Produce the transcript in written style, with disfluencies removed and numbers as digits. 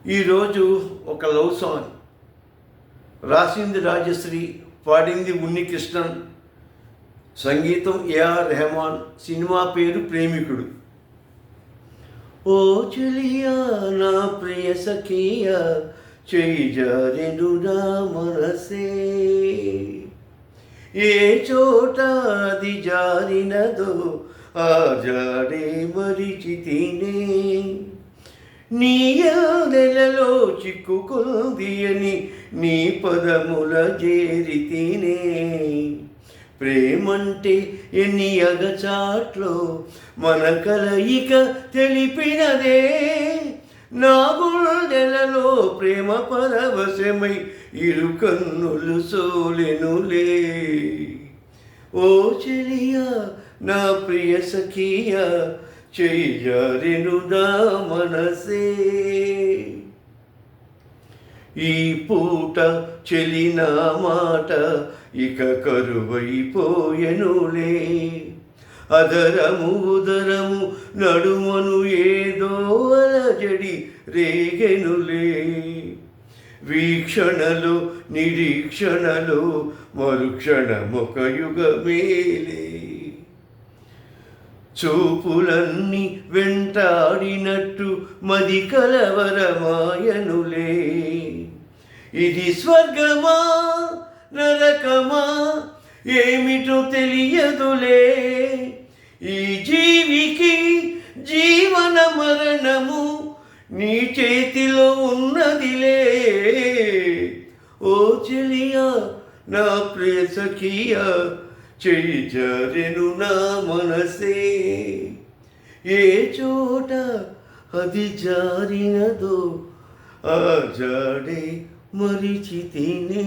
ఈరోజు ఒక love song రాసింది రాజశ్రీ, పాడింది ఉన్నికృష్ణన్, సంగీతం ఏఆర్ రెహమాన్, సినిమా పేరు ప్రేమికుడు. ఓ చెలియా నా ప్రియ సఖియా, చేయి జారెను నా మనసే, ఏ చోట అది జారినదో ఆ జాడే మరిచితినే, నీ నెలలో చిక్కుకుంది అని నీ పదముల చేరితినే, ప్రేమంటే ఎన్ని అగచాట్లో మన కలయిక తెలిపినదే, నా గుండెలలో ప్రేమ పరవశమై ఇరు కన్నులు సోలెనులే. ఓ చెలియా నా ప్రియ సఖియా, చేయి జారెను నా మనసే, ఈ పూట చెలిన మాట ఇక కరువైపోయెనులే, అదరము ఉదరము నడుమను ఏదో అలజడి రేగెనులే, వీక్షణలో నిరీక్షణలో మరుక్షణమొక యుగమేలే, చూపులన్నీ వెంటాడినట్టు మది కలవరమాయనులే, ఇది స్వర్గమా నరకమా ఏమిటో తెలియదులే, ఈ జీవికి జీవన మరణము నీ చేతిలో ఉన్నదిలే. ఓ చెలియా నా ప్రియ సఖియా, చేయి జారెను నా మనసే, ఏ చోట అది జారినదో ఆ జాడే మరిచితినే.